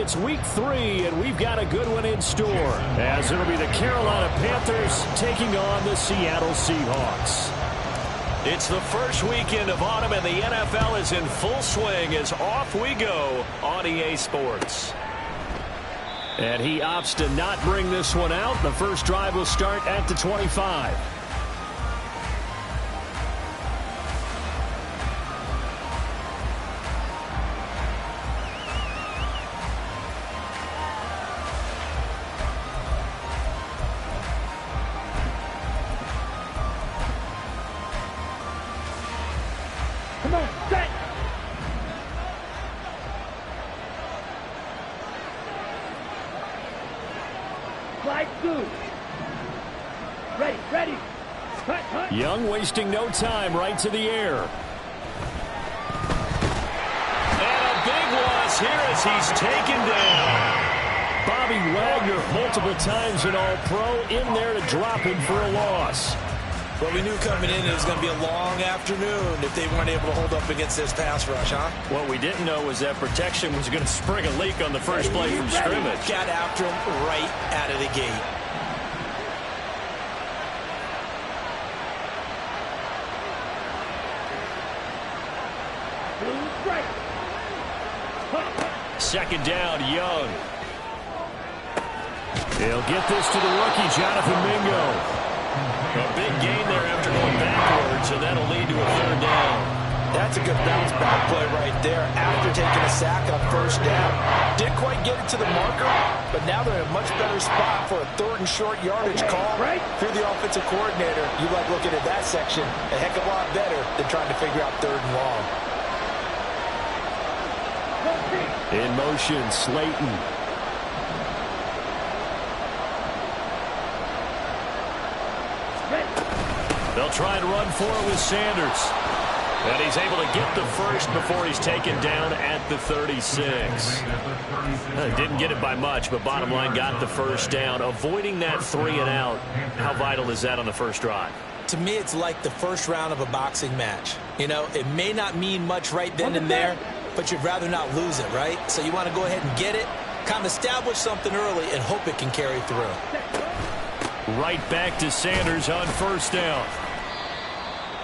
it's week 3, and we've got a good one in store, as it'll be the Carolina Panthers taking on the Seattle Seahawks. It's the first weekend of autumn, and the NFL is in full swing as off we go on EA Sports. And he opts to not bring this one out. The first drive will start at the 25. Come on, set! Slide through. Ready. Cut. Young wasting no time, right to the air. And a big loss here as he's taken down. Bobby Wagner multiple times in All-Pro, in there to drop him for a loss. Well, we knew coming in it was going to be a long afternoon if they weren't able to hold up against this pass rush, huh? What we didn't know was that protection was going to spring a leak on the first play from scrimmage. Got after him right out of the gate. Second down, Young. He'll get this to the rookie, Jonathan Mingo. A big gain there after going backwards, and that'll lead to a third down. That's a good bounce back play right there after taking a sack on first down. Didn't quite get it to the marker, but now they're in a much better spot for a third and short yardage call. Through the offensive coordinator, you like looking at that section a heck of a lot better than trying to figure out third and long. In motion, Slayton. They'll try and run for it with Sanders. And he's able to get the first before he's taken down at the 36. Didn't get it by much, but bottom line, got the first down. Avoiding that 3 and out, how vital is that on the first drive? To me, it's like the first round of a boxing match. You know, it may not mean much right then and there, but you'd rather not lose it, right? So you want to go ahead and get it, kind of establish something early, and hope it can carry through. Right back to Sanders on first down.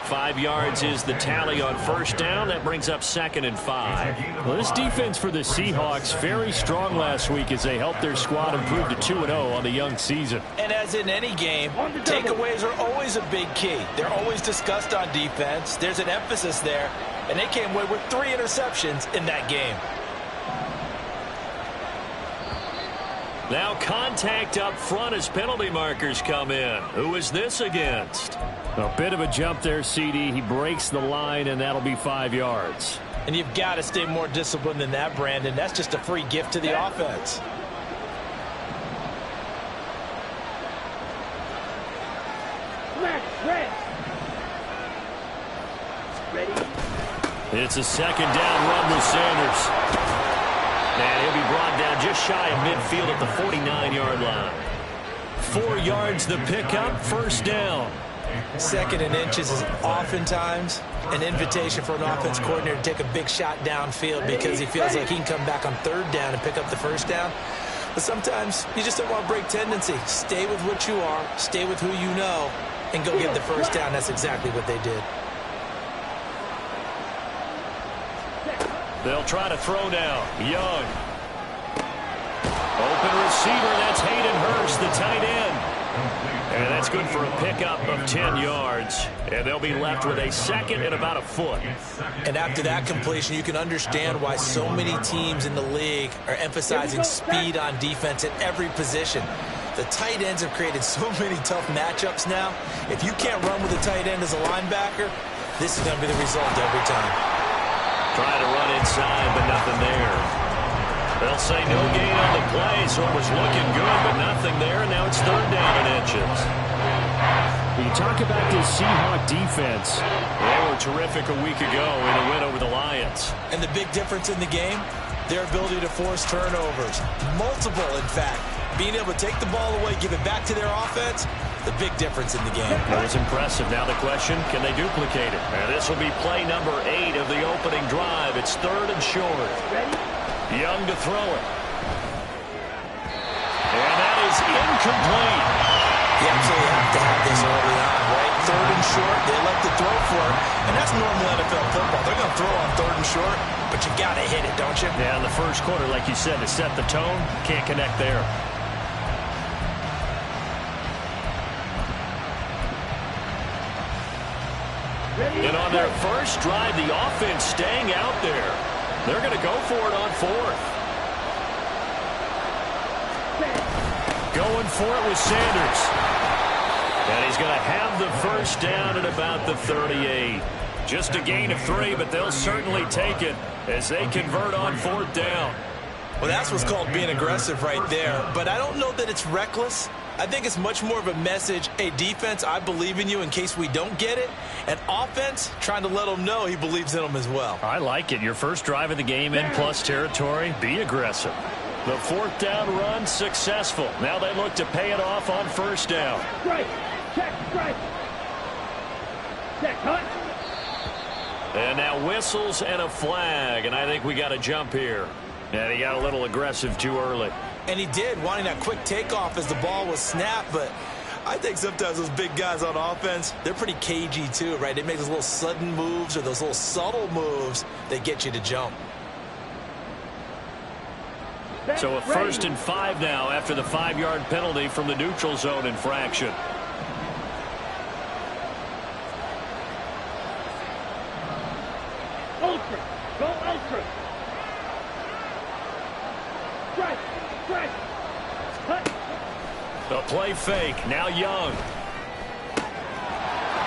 5 yards is the tally on first down. That brings up 2nd and 5. Well, this defense for the Seahawks, very strong last week as they helped their squad improve to 2-0 on the young season. And as in any game, takeaways are always a big key. They're always discussed on defense. There's an emphasis there, and they came away with 3 interceptions in that game. Now contact up front as penalty markers come in. Who is this against? A bit of a jump there, CD. He breaks the line, and that'll be 5 yards. And you've got to stay more disciplined than that, Brandon. That's just a free gift to the offense. It's a second down run with Sanders. And he'll be brought down just shy of midfield at the 49-yard line. 4 yards the pickup, first down. 2nd and inches is oftentimes an invitation for an offense coordinator to take a big shot downfield because he feels like he can come back on 3rd down and pick up the first down. But sometimes you just don't want to break tendency. Stay with what you are, stay with who you know, and go get the first down. That's exactly what they did. They'll try to throw now. Young. Open receiver, that's Hayden Hurst, the tight end. And that's good for a pickup of 10 yards. And they'll be left with a 2nd and about a foot. And after that completion, you can understand why so many teams in the league are emphasizing speed on defense at every position. The tight ends have created so many tough matchups now. If you can't run with a tight end as a linebacker, this is going to be the result every time. Trying to run inside, but nothing there. They'll say no gain on the play, so it was looking good, but nothing there, and now it's 3rd down and inches. When you talk about this Seahawk defense, they were terrific a week ago in a win over the Lions. And the big difference in the game, their ability to force turnovers. Multiple, in fact. Being able to take the ball away, give it back to their offense, the big difference in the game. That was impressive. Now the question, can they duplicate it? And this will be play number 8 of the opening drive. It's 3rd and short. Young to throw it. incomplete. You absolutely have to have this early on, right? Third and short, they elect to throw for it, and that's normal NFL football. They're going to throw on third and short, but you got to hit it, don't you? Yeah, in the first quarter, like you said, to set the tone, can't connect there. And on their first drive, the offense staying out there. They're going to go for it on fourth. Going for it with Sanders. And he's going to have the first down at about the 38. Just a gain of 3, but they'll certainly take it as they convert on fourth down. Well, that's what's called being aggressive right there. But I don't know that it's reckless. I think it's much more of a message, hey, defense, I believe in you in case we don't get it. And offense, trying to let them know he believes in them as well. I like it. Your first drive of the game in plus territory, be aggressive. The fourth down run successful. Now they look to pay it off on first down. Strike. Check. Strike. Check. Hunt. And now whistles and a flag. And I think we got a jump here. And he got a little aggressive too early. And he did, wanting that quick takeoff as the ball was snapped. But I think sometimes those big guys on offense, they're pretty cagey too, right? They make those little sudden moves or those little subtle moves that get you to jump. So a 1st and 5 now after the 5-yard penalty from the neutral zone infraction. Ultra. Go ultra. Strike. Strike. Hunt. The play fake. Now Young.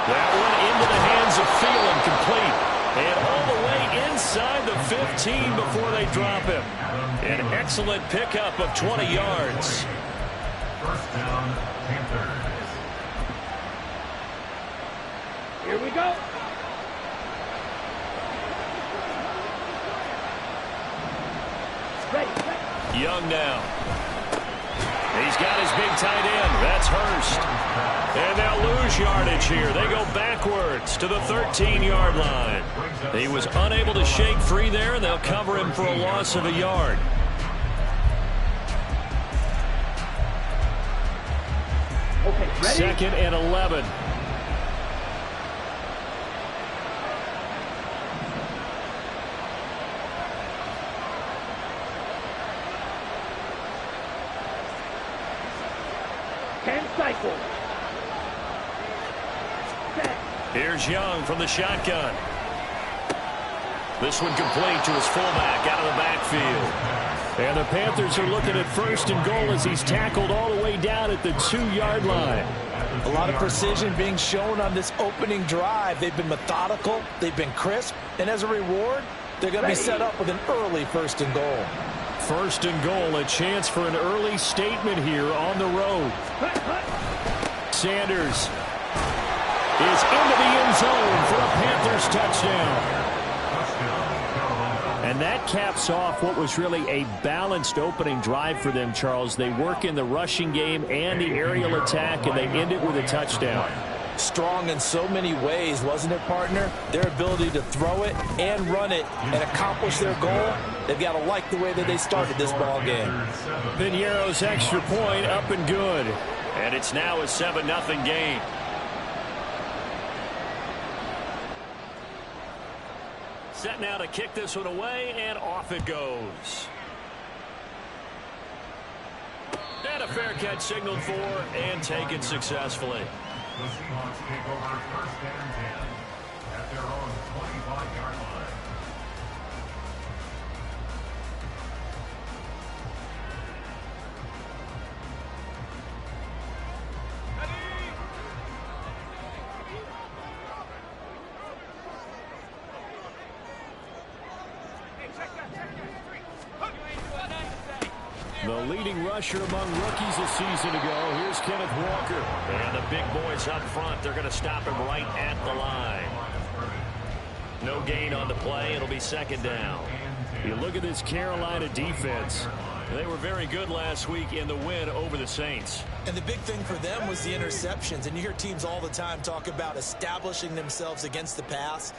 That one into the hands of Thielen, complete. And all the way inside the 15 before they drop him. An excellent pickup of 20 yards. First down, Panthers. Here we go. Ready. Young now. He's got his big tight end. That's Hurst. And they'll lose yardage here. They go backwards to the 13-yard line. He was unable to shake free there, and they'll cover him for a loss of a yard. Okay, ready? 2nd and 11. Cycle. Set. Here's Young from the shotgun. This one complete to his fullback out of the backfield. And the Panthers are looking at 1st and goal as he's tackled all the way down at the 2-yard line. A lot of precision being shown on this opening drive. They've been methodical. They've been crisp. And as a reward, they're going to be set up with an early 1st and goal. 1st and goal, a chance for an early statement here on the road. Sanders is into the end zone for a Panthers touchdown. And that caps off what was really a balanced opening drive for them, Charles. They work in the rushing game and the aerial attack, and they end it with a touchdown. Strong in so many ways, wasn't it, partner? Their ability to throw it and run it and accomplish their goal, they've got to like the way that they started this ball game. Piñeiro's extra point up and good. And it's now a 7-0 game. Set now to kick this one away, and off it goes. And a fair catch signaled for and taken successfully. The Seahawks take over 1st and 10 at their own 25-yard line. The leading rusher among rookies a season ago. Here's Kenneth Walker. And the big boys up front, they're going to stop him right at the line. No gain on the play. It'll be 2nd down. You look at this Carolina defense. They were very good last week in the win over the Saints. And the big thing for them was the interceptions. And you hear teams all the time talk about establishing themselves against the pass,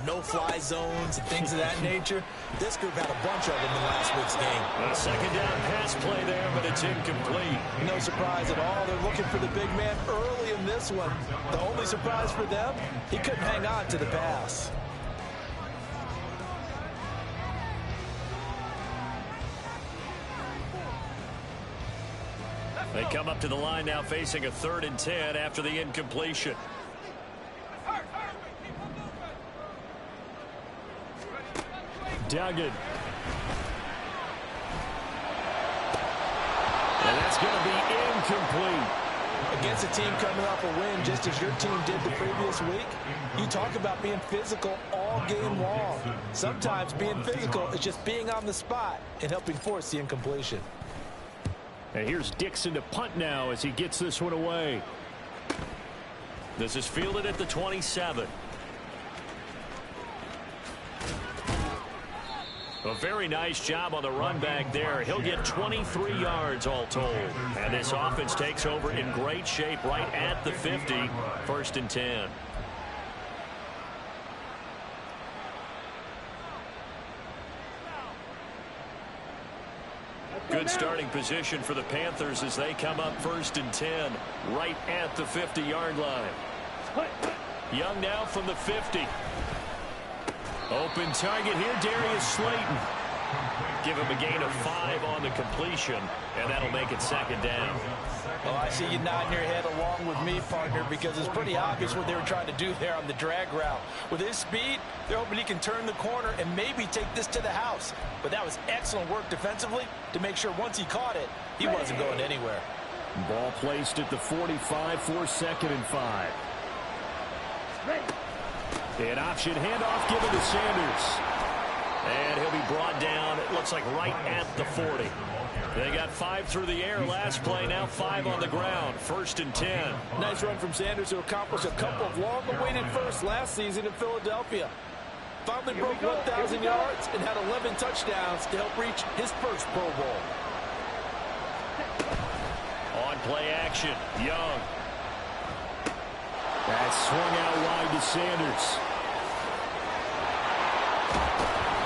no-fly zones and things of that nature. This group had a bunch of them in last week's game. A second down pass play there, but it's incomplete. No surprise at all. They're looking for the big man early in this one. The only surprise for them, he couldn't hang on to the pass. They come up to the line now facing a 3rd and 10 after the incompletion. Duggan. And that's going to be incomplete. Against a team coming off a win just as your team did the previous week, you talk about being physical all game long. Sometimes being physical is just being on the spot and helping force the incompletion. And here's Dixon to punt now as he gets this one away. This is fielded at the 27. A very nice job on the run back there. He'll get 23 yards all told. And this offense takes over in great shape right at the 50. 1st and 10. Good starting position for the Panthers as they come up 1st and 10 right at the 50-yard line. Young now from the 50. Open target here, Darius Slayton. Give him a gain of 5 on the completion, and that'll make it 2nd down. Well, I see you nodding your head along with me, partner, because it's pretty obvious what they were trying to do there on the drag route. With his speed, they're hoping he can turn the corner and maybe take this to the house. But that was excellent work defensively to make sure once he caught it, he wasn't going anywhere. Ball placed at the 45 for 2nd and 5. An option handoff given to Sanders. And he'll be brought down, it looks like right at the 40. They got 5 through the air last play, now 5 on the ground. 1st and 10. Nice run from Sanders to accomplish a couple of long-awaited firsts last season in Philadelphia. Finally broke 1,000 yards and had 11 touchdowns to help reach his first Pro Bowl. On play action, Young. That swung out wide to Sanders.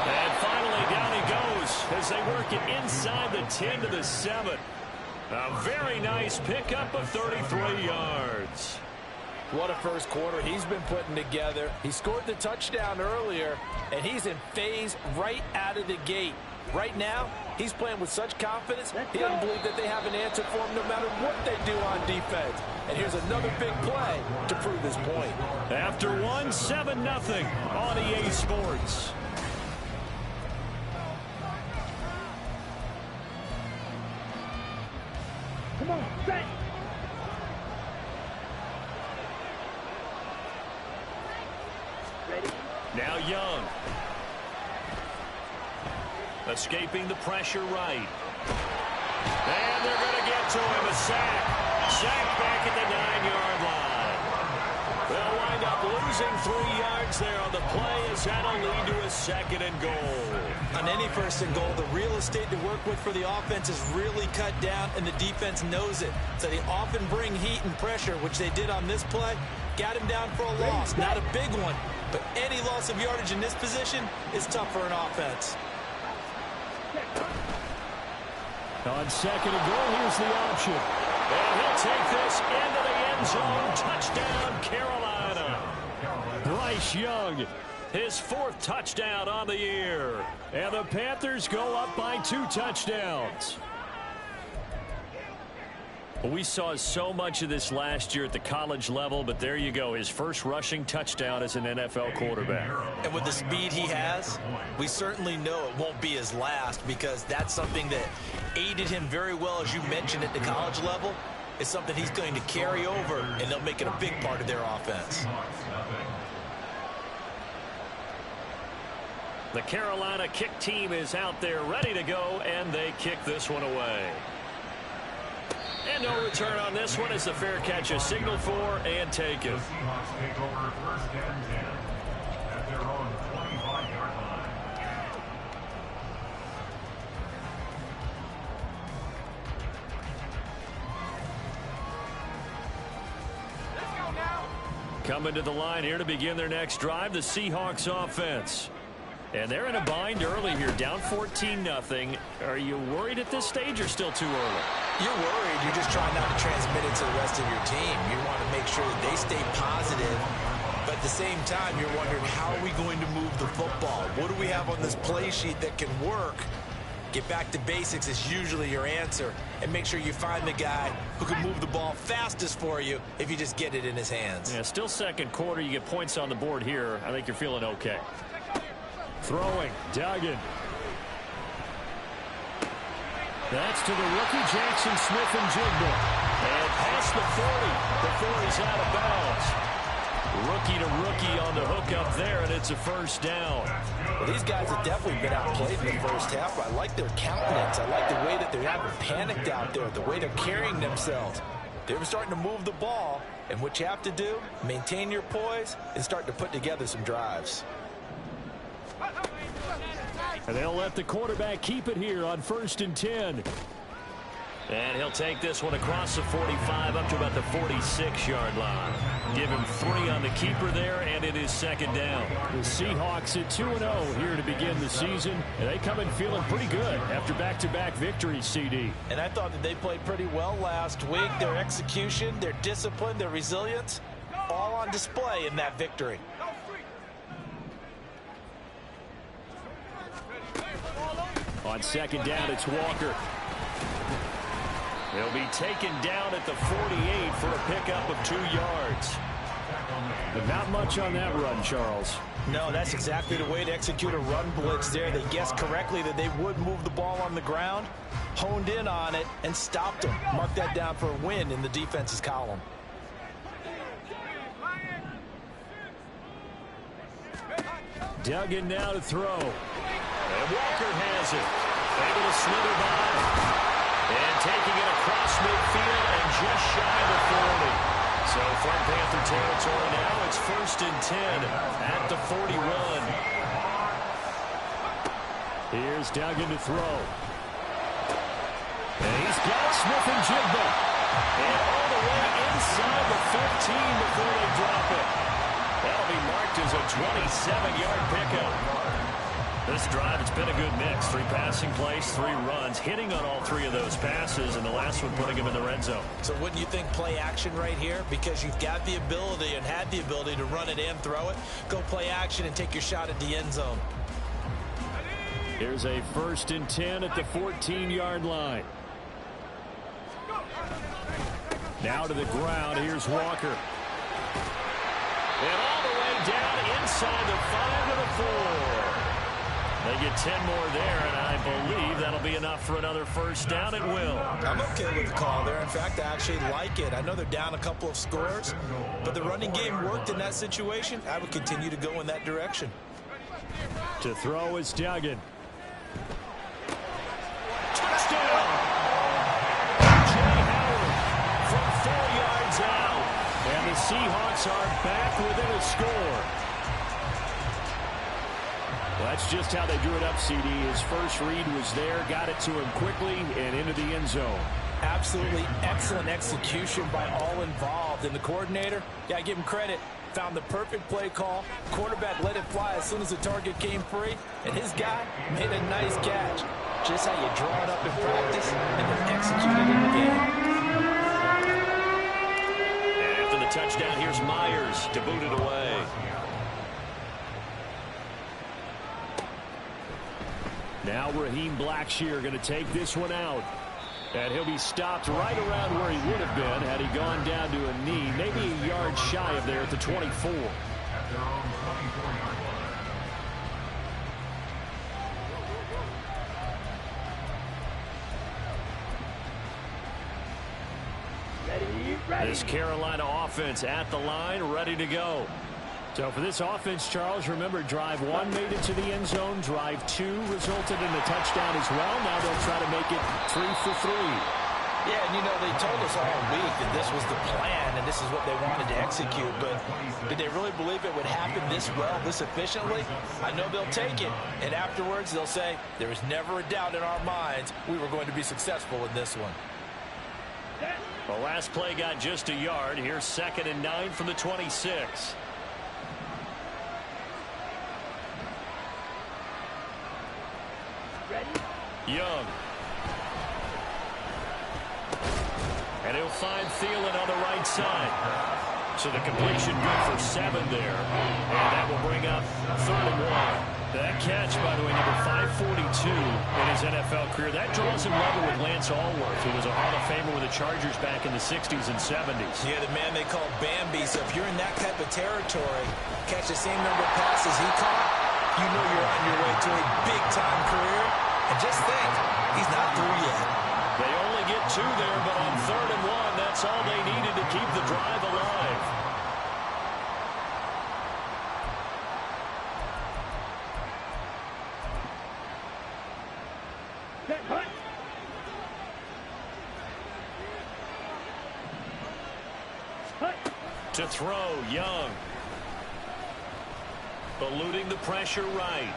And finally down he goes as they work it inside the 10 to the 7. A very nice pickup of 33 yards. What a first quarter he's been putting together. He scored the touchdown earlier, and he's in phase right out of the gate. Right now, he's playing with such confidence, he doesn't believe that they have an answer for him no matter what they do on defense. And here's another big play to prove his point. After 1, 7-0 on EA Sports. Come on, set. Ready? Now Young. Escaping the pressure right. And they're going to get to him. A sack. Sack back at the 9-yard line. They'll wind up losing 3 yards there on the play as that'll lead to a 2nd and goal. On any 1st and goal, the real estate to work with for the offense is really cut down, and the defense knows it. So they often bring heat and pressure, which they did on this play. Got him down for a loss. Not a big one, but any loss of yardage in this position is tough for an offense. On 2nd and goal, here's the option. And he'll take this into the end zone. Touchdown, Carolina. Bryce Young, his 4th touchdown on the year. And the Panthers go up by 2 touchdowns. We saw so much of this last year at the college level, but there you go, his first rushing touchdown as an NFL quarterback. And with the speed he has, we certainly know it won't be his last, because that's something that aided him very well, as you mentioned, at the college level. It's something he's going to carry over, and they'll make it a big part of their offense. The Carolina kick team is out there ready to go, and they kick this one away. And no return on this one as the fair catch is signaled for and taken. The Seahawks take over 1st and 10 at their own 25-yard line. Coming to the line here to begin their next drive, the Seahawks offense. And they're in a bind early here, down 14-0. Are you worried at this stage or still too early? You're worried. You're just trying not to transmit it to the rest of your team. You want to make sure that they stay positive. But at the same time, you're wondering, how are we going to move the football? What do we have on this play sheet that can work? Get back to basics is usually your answer. And make sure you find the guy who can move the ball fastest for you if you just get it in his hands. Yeah, still second quarter. You get points on the board here. I think you're feeling okay. Throwing, Duggan. That's to the rookie, Jackson Smith-Njigba. And past the 40. The 40's out of bounds. Rookie to rookie on the hook up there, and it's a first down. Well, these guys have definitely been outplayed in the first half. I like their countenance. I like the way that they haven't panicked out there, the way they're carrying themselves. They're starting to move the ball, and what you have to do, maintain your poise and start to put together some drives. And they'll let the quarterback keep it here on 1st and 10. And he'll take this one across the 45 up to about the 46-yard line. Give him 3 on the keeper there, and it is second down. The Seahawks at 2-0 here to begin the season. And they come in feeling pretty good after back-to-back victories, CD. And I thought that they played pretty well last week. Their execution, their discipline, their resilience, all on display in that victory. On second down, it's Walker. He'll be taken down at the 48 for a pickup of 2 yards. But not much on that run, Charles. No, that's exactly the way to execute a run blitz there. They guessed correctly that they would move the ball on the ground, honed in on it, and stopped them. Mark that down for a win in the defense's column. Duggan now to throw. And Walker has it. Able to slither by. And taking it across midfield and just shy of the 40. So from Panther territory now, it's 1st and 10 at the 41. Here's Duggan to throw. And he's got Smith-Njigba. And all the way inside the 15 before they drop it. That'll be marked as a 27-yard pickup. This drive, it's been a good mix. 3 passing plays, 3 runs, hitting on all 3 of those passes, and the last one putting him in the red zone. So wouldn't you think play action right here? Because you've got the ability and had the ability to run it and throw it. Go play action and take your shot at the end zone. Here's a 1st and 10 at the 14-yard line. Now to the ground. Here's Walker. And all the way down inside the 5 to the 4. They get 10 more there, and I believe that'll be enough for another first down. It will. I'm okay with the call there. In fact, I actually like it. I know they're down a couple of scores, but the running game worked in that situation. I would continue to go in that direction. To throw is Duggan. Touchdown! Jay Howard from 4 yards out. And the Seahawks are back within a score. Well, that's just how they drew it up, CD. His first read was there, got it to him quickly, and into the end zone. Absolutely excellent execution by all involved. And the coordinator, yeah, I give him credit, found the perfect play call. Quarterback let it fly as soon as the target came free, and his guy made a nice catch. Just how you draw it up in practice and then execute it in the game. And after the touchdown, here's Myers to boot it away. Now Raheem Blackshear going to take this one out. And he'll be stopped right around where he would have been had he gone down to a knee, maybe a yard shy of there at the 24. At their own 24-yard line. Ready. This Carolina offense at the line, ready to go. So for this offense, Charles, remember, drive 1 made it to the end zone. Drive 2 resulted in a touchdown as well. Now they'll try to make it 3 for 3. Yeah, and you know, they told us all week that this was the plan and this is what they wanted to execute, but did they really believe it would happen this well, this efficiently? I know they'll take it, and afterwards they'll say, there was never a doubt in our minds we were going to be successful in this one. The last play got just a yard. Here's 2nd and 9 from the 26. Ready? Young. And he'll find Thielen on the right side. So the completion good for 7 there. And that will bring up 3rd and 1. That catch, by the way, number 542 in his NFL career. That draws him level with Lance Allworth, who was a Hall of Famer with the Chargers back in the 60s and 70s. Yeah, the man they call Bambi. So if you're in that type of territory, catch the same number of passes he caught, you know you're on your way to a big-time career. And just think, he's not through yet. They only get 2 there, but on 3rd and 1, that's all they needed to keep the drive alive. To throw, Young. Eluding the pressure right.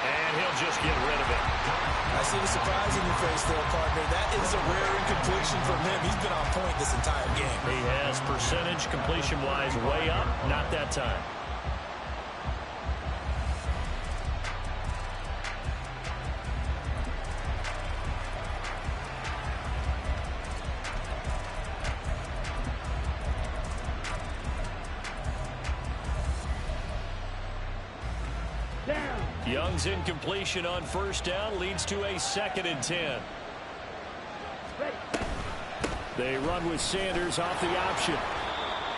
And he'll just get rid of it. I see the surprise in your face there, partner. That is a rare incompletion from him. He's been on point this entire game. He has percentage completion-wise way up. Not that time. Young's incompletion on 1st down leads to a 2nd and 10. They run with Sanders off the option.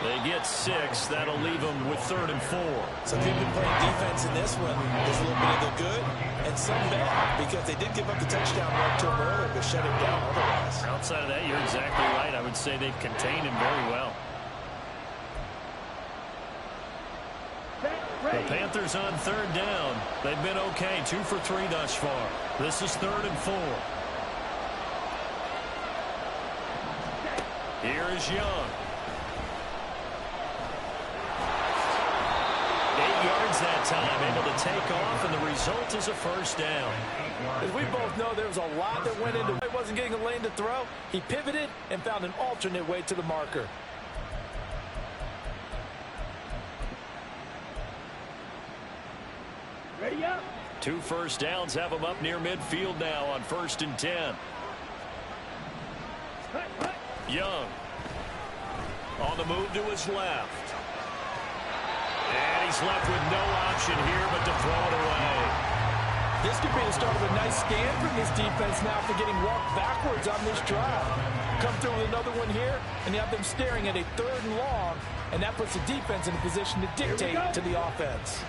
They get 6. That'll leave them with 3rd and 4. So they've been playing defense in this one. There's a little bit of the good and some bad because they did give up the touchdown run to him earlier, but shut him down otherwise. Outside of that, you're exactly right. I would say they've contained him very well. The Panthers on 3rd down. They've been okay. 2 for 3 thus far. This is 3rd and 4. Here is Young. 8 yards that time. Able to take off, and the result is a 1st down. As we both know, there was a lot that went into it. He wasn't getting a lane to throw. He pivoted and found an alternate way to the marker. Ready up. 2 first downs have them up near midfield now on 1st and 10. Young on the move to his left. And he's left with no option here but to throw it away. This could be the start of a nice stand from this defense now after getting walked backwards on this drive. Come through with another one here, and you have them staring at a 3rd and long, and that puts the defense in a position to dictate to the offense.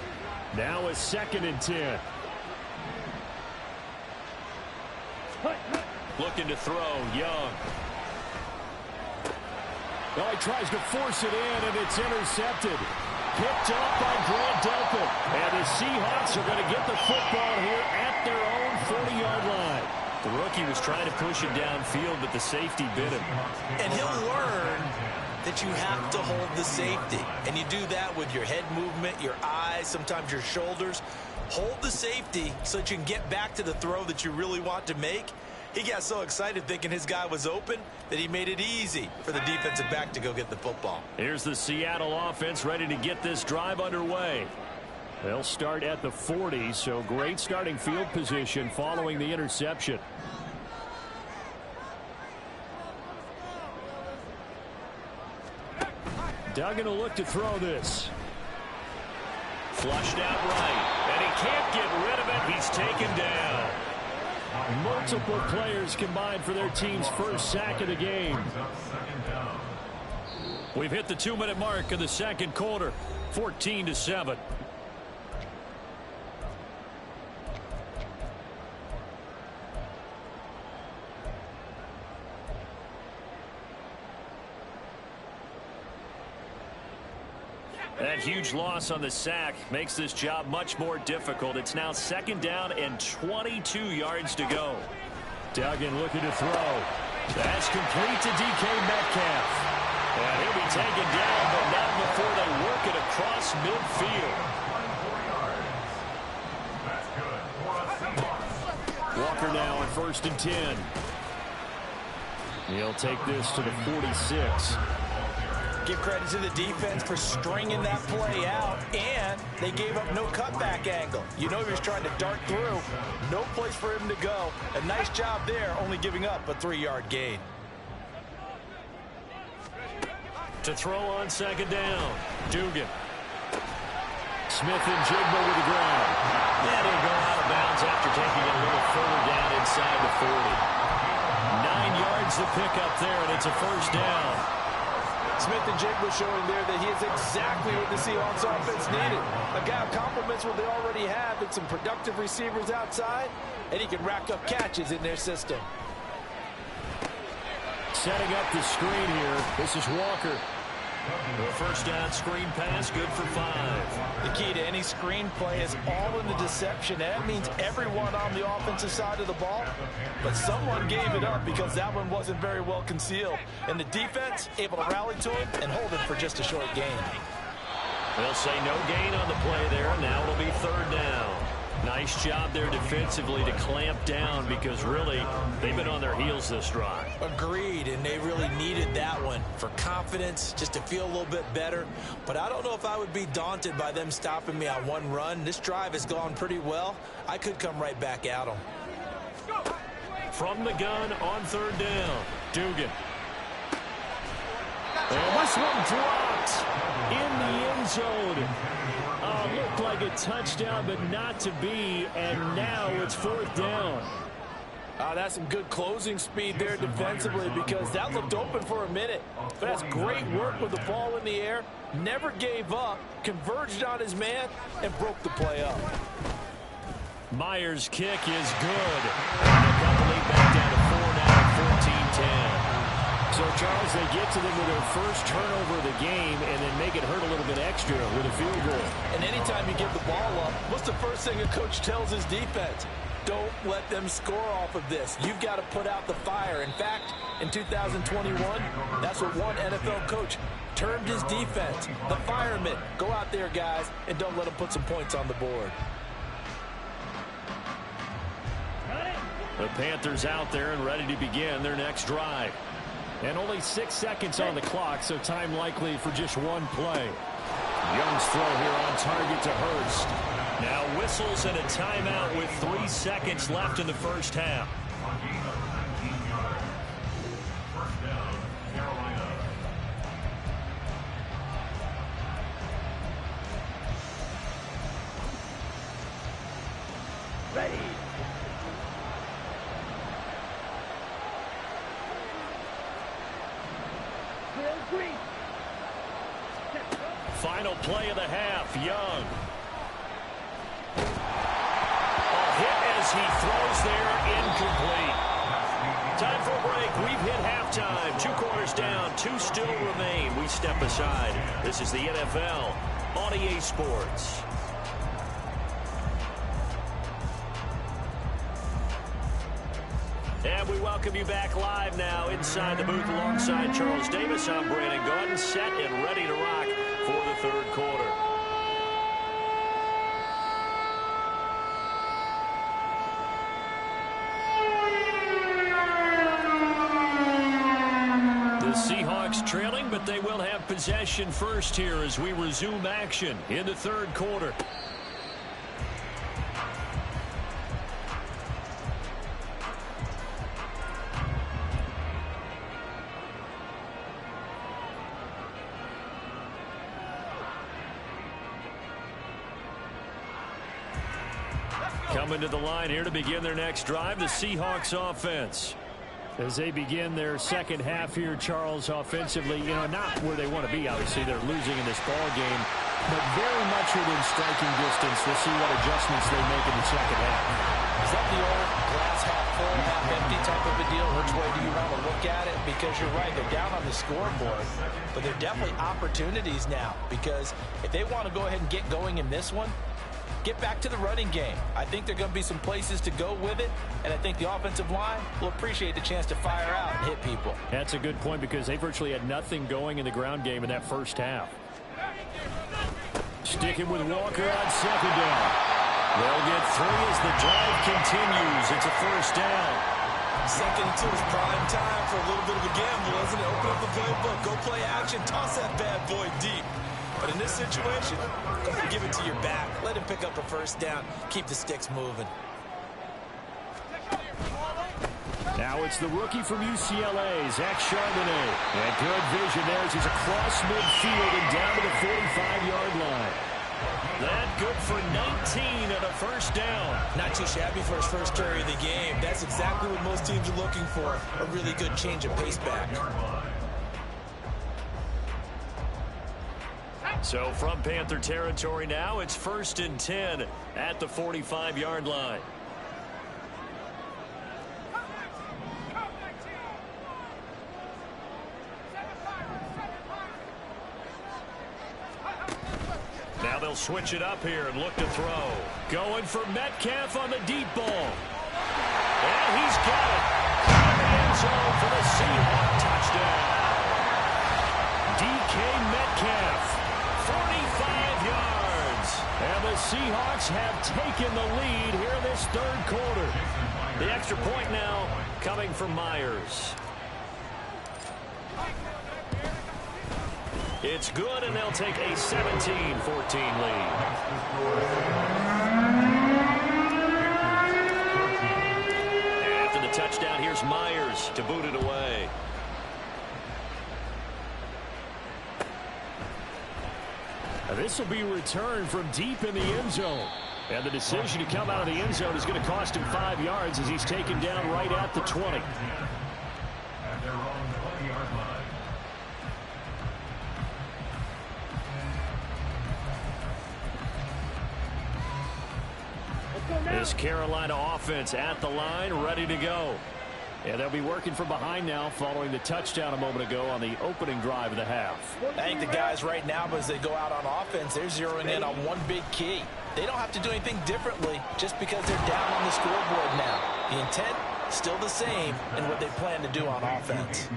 Now a 2nd and 10. Looking to throw, Young. Well, he tries to force it in, and it's intercepted. Picked up by Grant Delpit. And the Seahawks are going to get the football here at their own 40-yard line. The rookie was trying to push it downfield, but the safety bit him. And he'll learn that you have to hold the safety. And you do that with your head movement, your eyes, sometimes your shoulders. Hold the safety so that you can get back to the throw that you really want to make. He got so excited thinking his guy was open that he made it easy for the defensive back to go get the football. Here's the Seattle offense ready to get this drive underway. They'll start at the 40, so great starting field position following the interception. Duggan will look to throw this. Flushed out right, and he can't get rid of it. He's taken down. Multiple players combined for their team's first sack of the game. We've hit the 2-minute mark of the second quarter, 14-7. That huge loss on the sack makes this job much more difficult. It's now 2nd down and 22 yards to go. Duggan looking to throw. That's complete to DK Metcalf. And he'll be taken down, but not before they work it across midfield. Walker now on 1st and 10. He'll take this to the 46. Give credit to the defense for stringing that play out, and they gave up no cutback angle. You know he was trying to dart through. No place for him to go. A nice job there, only giving up a 3-yard gain. To throw on second down, Dugan. Smith and Jigba with the ground. And he'll go out of bounds after taking it a little further down inside the 40. 9 yards to pick up there, and it's a first down. Smith and Jigba showing there that he is exactly what the Seahawks offense needed. A guy who complements what they already have and some productive receivers outside, and he can rack up catches in their system. Setting up the screen here. This is Walker. The first down screen pass, good for 5. The key to any screen play is all in the deception. That means everyone on the offensive side of the ball, but someone gave it up because that one wasn't very well concealed. And the defense able to rally to him and hold him for just a short gain. They'll say no gain on the play there. Now it'll be third down. Nice job there defensively to clamp down because really they've been on their heels this drive. Agreed, and they really needed that one for confidence, just to feel a little bit better. But I don't know if I would be daunted by them stopping me on one run. This drive has gone pretty well. I could come right back at them. From the gun on third down, Dugan. And this one dropped in the end zone. Looked like a touchdown, but not to be, and now it's fourth down. That's some good closing speed there defensively because that looked open for a minute. But that's great work with the ball in the air. Never gave up, converged on his man, and broke the play up. Myers' kick is good. And they cut the lead back down to 4 now, 14-10. So, Charles, they get to them with their first turnover of the game and then make it hurt a little bit extra with a field goal. And anytime you give the ball up, what's the first thing a coach tells his defense? Don't let them score off of this. You've got to put out the fire. In fact, in 2021, that's what one NFL coach termed his defense. The firemen. Go out there, guys, and don't let them put some points on the board. The Panthers out there and ready to begin their next drive. And only 6 seconds on the clock, so time likely for just one play. Young's throw here on target to Hurst. Now whistles and a timeout with 3 seconds left in the first half. Ready. Final play of the half, Young. A hit as he throws there, incomplete. Time for a break. We've hit halftime. 2 quarters down, 2 still remain. We step aside. This is the NFL on EA Sports. And we welcome you back live now inside the booth alongside Charles Davis. I'm Brandon Gaudin, set and ready to rock for the third quarter. The Seahawks trailing, but they will have possession first here as we resume action in the third quarter. Coming to the line here to begin their next drive, the Seahawks offense. As they begin their second half here, Charles, offensively, not where they want to be. Obviously, they're losing in this ball game, but very much within striking distance. We'll see what adjustments they make in the second half. Is that the old glass half full, half empty type of a deal? Which way do you want to look at it? Because you're right, they're down on the scoreboard, but they're definitely opportunities now because if they want to go ahead and get going in this one, get back to the running game. I think there are going to be some places to go with it, and I think the offensive line will appreciate the chance to fire out and hit people. That's a good point because they virtually had nothing going in the ground game in that first half. Sticking with Walker on second down. They'll get 3 as the drive continues. It's a first down. Second until it's prime time for a little bit of a gamble, isn't it? Open up the playbook, go play action, toss that bad boy deep. But in this situation, go ahead and give it to your back. Let him pick up a first down. Keep the sticks moving. Now it's the rookie from UCLA, Zach Charbonnet. And good vision there as he's across midfield and down to the 45-yard line. That good for 19 and a first down. Not too shabby for his first carry of the game. That's exactly what most teams are looking for, a really good change of pace back. So from Panther territory now, it's 1st and 10 at the 45-yard line. Now they'll switch it up here and look to throw. Going for Metcalf on the deep ball. And he's got it. In the end zone for the Seahawks touchdown. DK Metcalf, 45 yards. And the Seahawks have taken the lead here in this third quarter. The extra point now coming from Myers. It's good, and they'll take a 17-14 lead. After the touchdown, here's Myers to boot it away. This will be returned from deep in the end zone. And the decision to come out of the end zone is going to cost him 5 yards as he's taken down right at the 20. At their own 20-yard line. This Carolina offense at the line, ready to go. And they'll be working from behind now following the touchdown a moment ago on the opening drive of the half. I think the guys right now, as they go out on offense, they're zeroing in on one big key. They don't have to do anything differently just because they're down on the scoreboard now. The intent, still the same in what they plan to do on offense.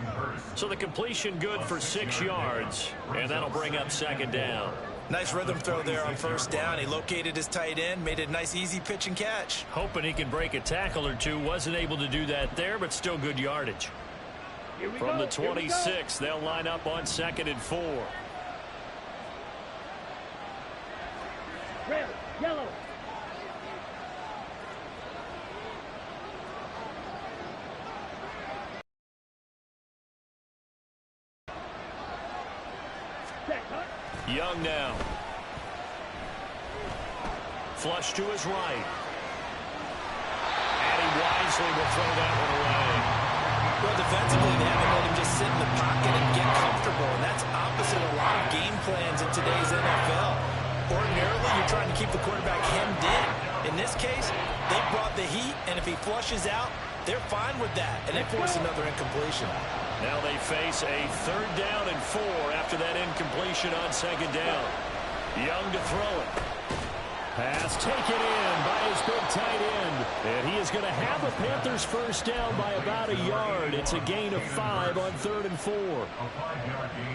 So the completion good for 6 yards, and that'll bring up second down. Nice rhythm throw there on first down. He located his tight end, made it a nice, easy pitch and catch. Hoping he can break a tackle or two. Wasn't able to do that there, but still good yardage. From the 26, they'll line up on 2nd and 4. Red, yellow. Young now. Flush to his right. And he wisely will throw that one away. Well, defensively, they haven't let him just sit in the pocket and get comfortable, and that's opposite a lot of game plans in today's NFL. Ordinarily, you're trying to keep the quarterback hemmed in. In this case, they brought the heat, and if he flushes out, they're fine with that, and they force another incompletion. Now they face a 3rd down and 4 after that incompletion on 2nd down. Young to throw it. Pass taken in by his big tight end. And he is going to have a Panthers first down by about a yard. It's a gain of 5 on 3rd and 4.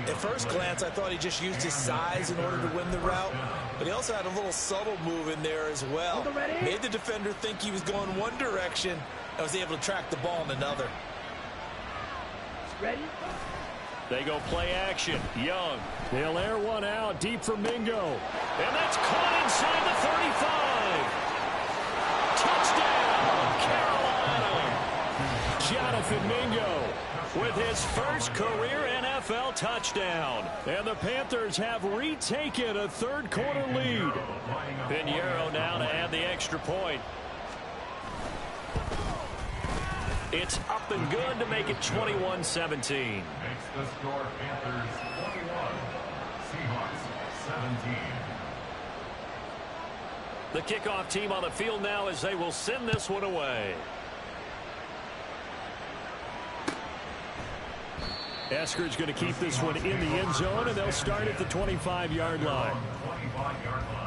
At first glance, I thought he just used his size in order to win the route. But he also had a little subtle move in there as well. Made the defender think he was going one direction and was able to track the ball in another. Ready? They go play action. Young. They'll air one out deep for Mingo. And that's caught inside the 35. Touchdown, Carolina. Jonathan Mingo with his first career NFL touchdown. And the Panthers have retaken a third quarter lead. Pinheiro now to add the extra point. It's up and good to make it 21-17. Makes the score Panthers 21, Seahawks 17. The kickoff team on the field now as they will send this one away. Esker's going to keep this one in the end zone, and they'll start at the 25-yard line. 25-yard line.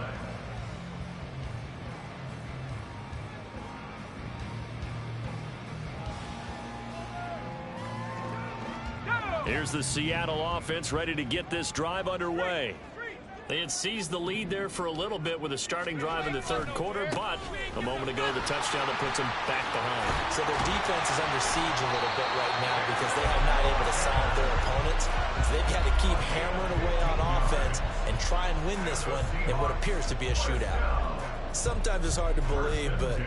Here's the Seattle offense ready to get this drive underway. They had seized the lead there for a little bit with a starting drive in the third quarter, but a moment ago, the touchdown that puts them back behind. So their defense is under siege a little bit right now because they have not able to solve their opponents. So they've had to keep hammering away on offense and try and win this one in what appears to be a shootout. Sometimes it's hard to believe, but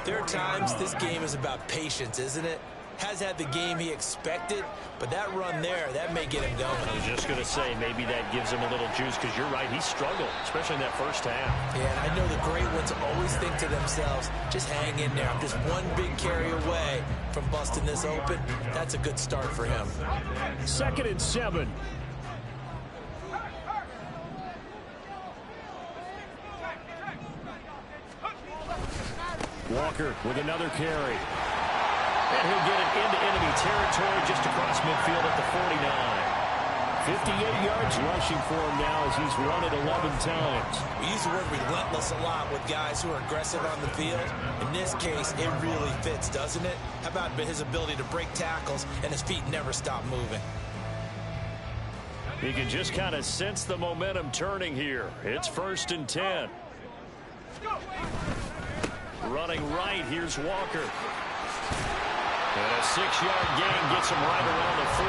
there are times this game is about patience, isn't it? Has had the game he expected, but that run there, that may get him going. I was just going to say, maybe that gives him a little juice, because you're right, he struggled, especially in that first half. Yeah, and I know the great ones always think to themselves, just hang in there. I'm just one big carry away from busting this open. That's a good start for him. 2nd and 7. Walker with another carry. And he'll get it into enemy territory just across midfield at the 49. 58 yards rushing for him now as he's run it 11 times. We use the word relentless a lot with guys who are aggressive on the field. In this case, it really fits, doesn't it? How about his ability to break tackles and his feet never stop moving? He can just kind of sense the momentum turning here. It's 1st and 10. Running right, here's Walker. And a 6-yard gain gets him right around the 43.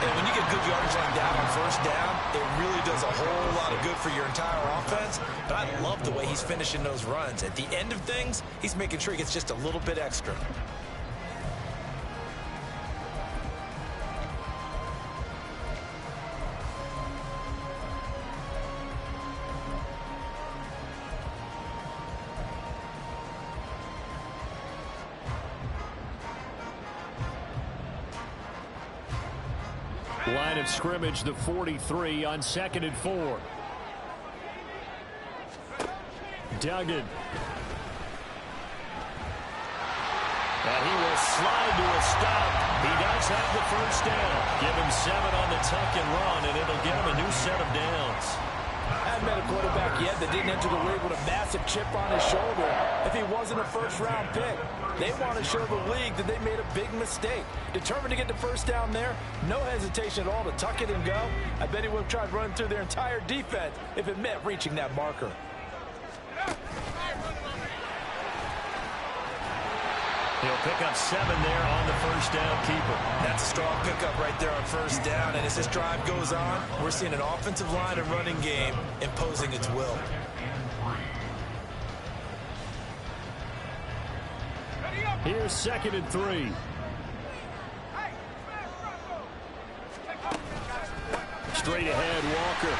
And when you get good yardage like that on 1st down, it really does a whole lot of good for your entire offense. But I love the way he's finishing those runs. At the end of things, he's making sure he gets just a little bit extra. Line of scrimmage, the 43 on 2nd and 4. Duggan. And he will slide to a stop. He does have the 1st down. Give him 7 on the tuck and run, and it'll give him a new set of downs. I haven't met a quarterback yet that didn't enter the league with a massive chip on his shoulder if he wasn't a 1st-round pick. They want to show the league that they made a big mistake. Determined to get the 1st down there, no hesitation at all to tuck it and go. I bet he would have tried running through their entire defense if it meant reaching that marker. He'll pick up 7 there on the 1st down keeper. That's a strong pickup right there on 1st down. And as this drive goes on, we're seeing an offensive line and running game imposing its will. Here's 2nd and 3. Straight ahead, Walker.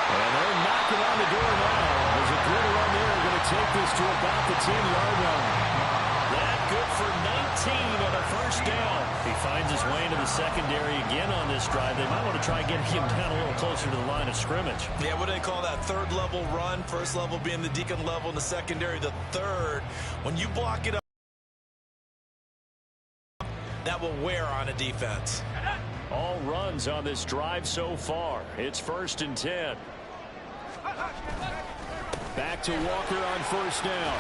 And they're knocking on the door now. There's a good run there. Going to take this to about the 10-yard line. That good for 19 and a 1st down. He finds his way into the secondary again on this drive. They might want to try getting him down a little closer to the line of scrimmage. Yeah, what do they call that? 3rd level run. 1st level being the deacon level, and the secondary the 3rd. When you block it up, that will wear on a defense. All runs on this drive so far. It's 1st and 10. Back to Walker on 1st down.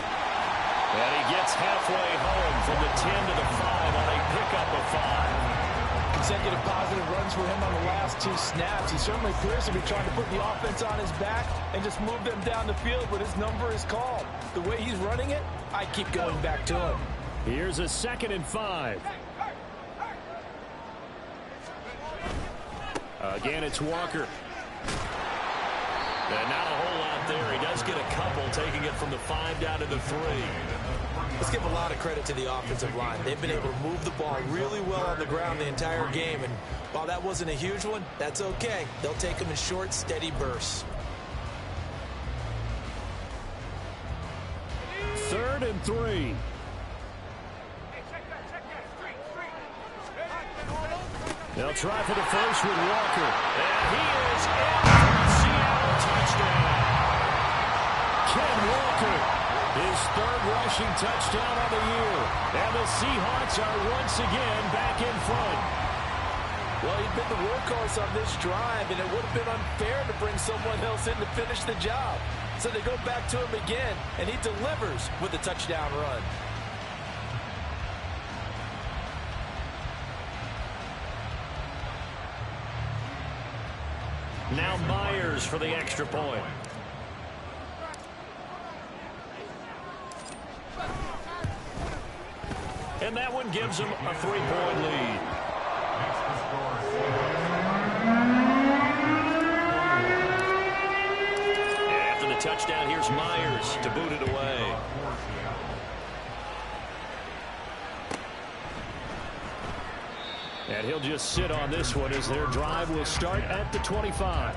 And he gets halfway home from the 10 to the 5 on a pickup of 5. Consecutive positive runs for him on the last 2 snaps. He certainly appears to be trying to put the offense on his back and just move them down the field, but his number is called. The way he's running it, I keep going back to him. Here's a 2nd and 5. Again, it's Walker. And not a whole lot there. He does get a couple, taking it from the 5 down to the 3. Let's give a lot of credit to the offensive line. They've been able to move the ball really well on the ground the entire game. And while that wasn't a huge one, that's okay. They'll take them in short, steady bursts. 3rd and 3. They'll try for the 1st with Walker. And he is in for a Seattle touchdown. Ken Walker, his 3rd rushing touchdown of the year. And the Seahawks are once again back in front. Well, he'd been the workhorse on this drive, and it would have been unfair to bring someone else in to finish the job. So they go back to him again, and he delivers with a touchdown run. Now Myers for the extra point. And that one gives them a 3-point lead. After the touchdown, here's Myers to boot it away. And he'll just sit on this one as their drive will start at the 25.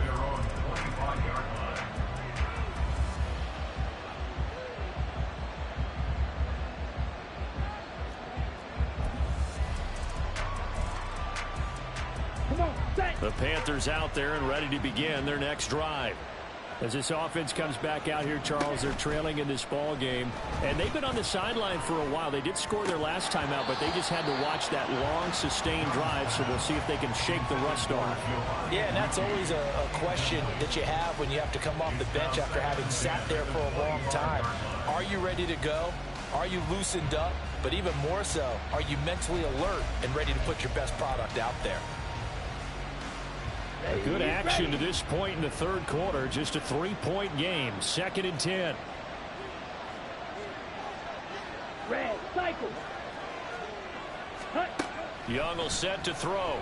The Panthers out there and ready to begin their next drive. As this offense comes back out here, Charles, they're trailing in this ball game, and they've been on the sideline for a while. They did score their last time out, but they just had to watch that long, sustained drive, so we'll see if they can shake the rust off. Yeah, and that's always a question that you have when you have to come off the bench after having sat there for a long time. Are you ready to go? Are you loosened up? But even more so, are you mentally alert and ready to put your best product out there? A good action to this point in the third quarter. Just a 3-point game. 2nd and 10. Red, cycle. Hut. Young will set to throw. Oh,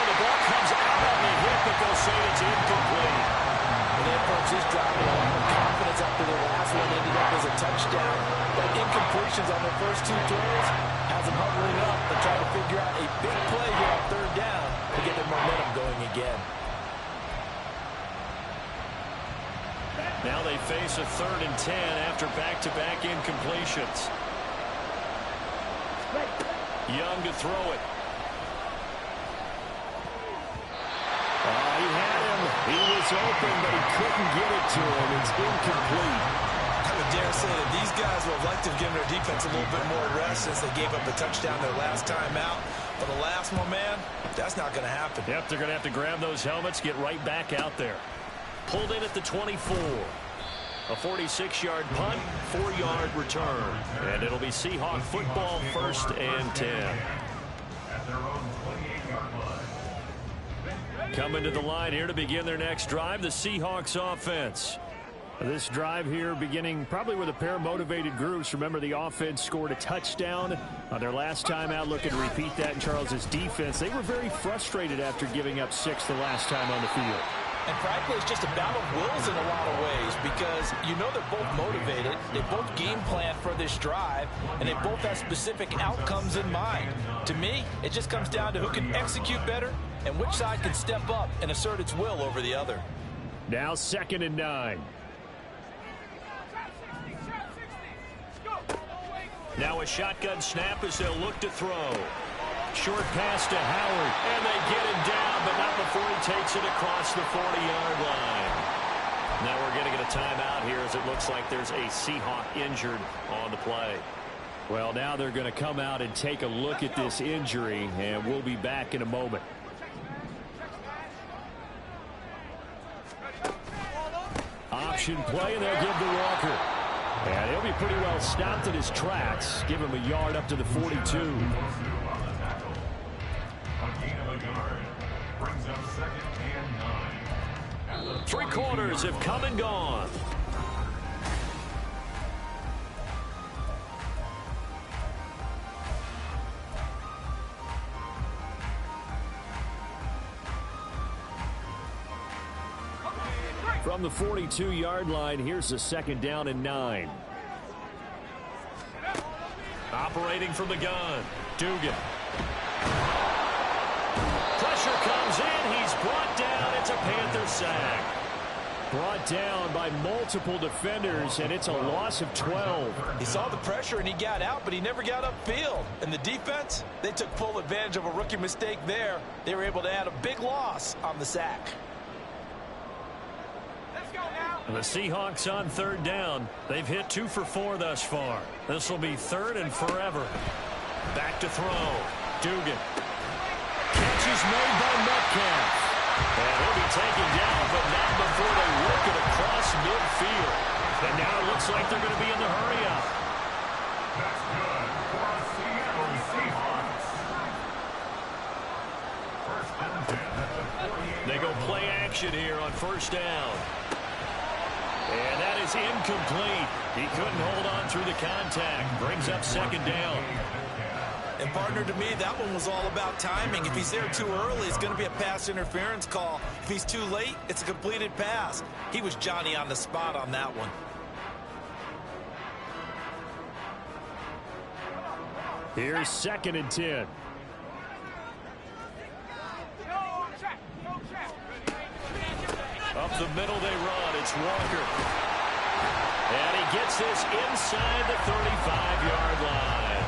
the ball comes out on the hit, but they'll say it's incomplete. And they approach this drive with a lot of confidence after the last one ended up as a touchdown. But incompletions on their first 2 throws has them huddling up and trying to figure out a big play here on 3rd down to get their momentum going again. Now they face a 3rd and 10 after back-to-back incompletions. Young to throw it. He had him. He was open, but he couldn't get it to him. It's incomplete. I would dare say that these guys would have liked to have given their defense a little bit more rest since they gave up a touchdown their last time out. But the last one, man, that's not going to happen. Yep, they're going to have to grab those helmets, get right back out there. Pulled in at the 24. A 46-yard punt, 4-yard return. And it'll be Seahawk football, 1st and 10. At their own 28-yard line. Coming to the line here to begin their next drive, the Seahawks offense. This drive here beginning probably with a pair of motivated groups. Remember, the offense scored a touchdown on their last time out. Looking to repeat that in Charles's defense. They were very frustrated after giving up 6 the last time on the field. And frankly, it's just a battle of wills in a lot of ways because you know they're both motivated. They both game plan for this drive, and they both have specific outcomes in mind. To me, it just comes down to who can execute better and which side can step up and assert its will over the other. Now 2nd and 9. Now a shotgun snap as they'll look to throw. Short pass to Howard, and they get him down, but not before he takes it across the 40-yard line. Now we're going to get a timeout here as it looks like there's a Seahawk injured on the play. Well, now they're going to come out and take a look at this injury, and we'll be back in a moment. Option play, and they'll give to Walker. And he'll be pretty well stopped in his tracks. Give him a yard up to the 42. A gain of a yard brings up 2nd and 9. 3 quarters have come and gone. From the 42-yard line, here's the 2nd down and 9. Operating from the gun, Dugan. Pressure comes in. He's brought down. It's a Panther sack. Brought down by multiple defenders, and it's a loss of 12. He saw the pressure, and he got out, but he never got upfield. And the defense, they took full advantage of a rookie mistake there. They were able to add a big loss on the sack. The Seahawks on 3rd down. They've hit 2 for 4 thus far. This will be 3rd and forever. Back to throw. Dugan. Catch is made by Metcalf. And he'll be taken down, but not before they work it across midfield. And now it looks like they're going to be in the hurry-up. That's good for the Seattle Seahawks. 1st and 10. action here on first down. And that is incomplete. He couldn't hold on through the contact. Brings up second down. And partner, to me, that one was all about timing. If he's there too early, it's going to be a pass interference call. If he's too late, it's a completed pass. He was Johnny on the spot on that one. Here's 2nd and 10. Up the middle they run. It's Walker. And he gets this inside the 35-yard line.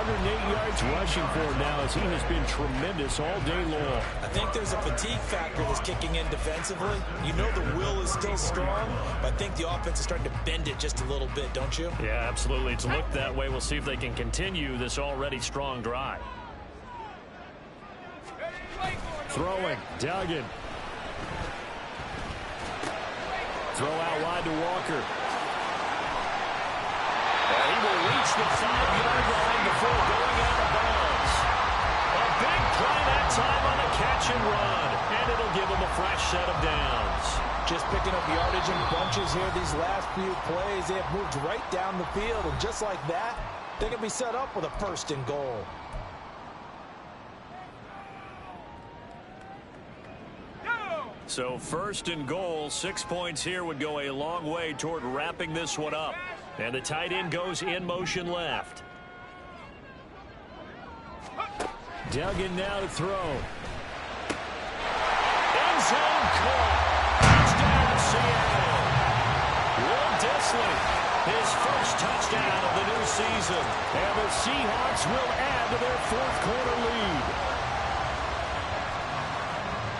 108 yards rushing for him now as he has been tremendous all day long. I think there's a fatigue factor that's kicking in defensively. You know the will is still strong, but I think the offense is starting to bend it just a little bit, don't you? Yeah, absolutely. It's looked that way. We'll see if they can continue this already strong drive. Throwing. Duggan. Throw out wide to Walker. And he will reach the 5-yard line before going out of bounds. A big play that time on the catch and run. And it'll give him a fresh set of downs. Just picking up yardage in bunches here these last few plays. They have moved right down the field. And just like that, they can be set up with a 1st and goal. So 1st and goal, 6 points here would go a long way toward wrapping this one up. And the tight end goes in motion left. Duggan now to throw. End zone caught. Touchdown Seattle. Will Dissly, his first touchdown of the new season. And the Seahawks will add to their 4th quarter lead.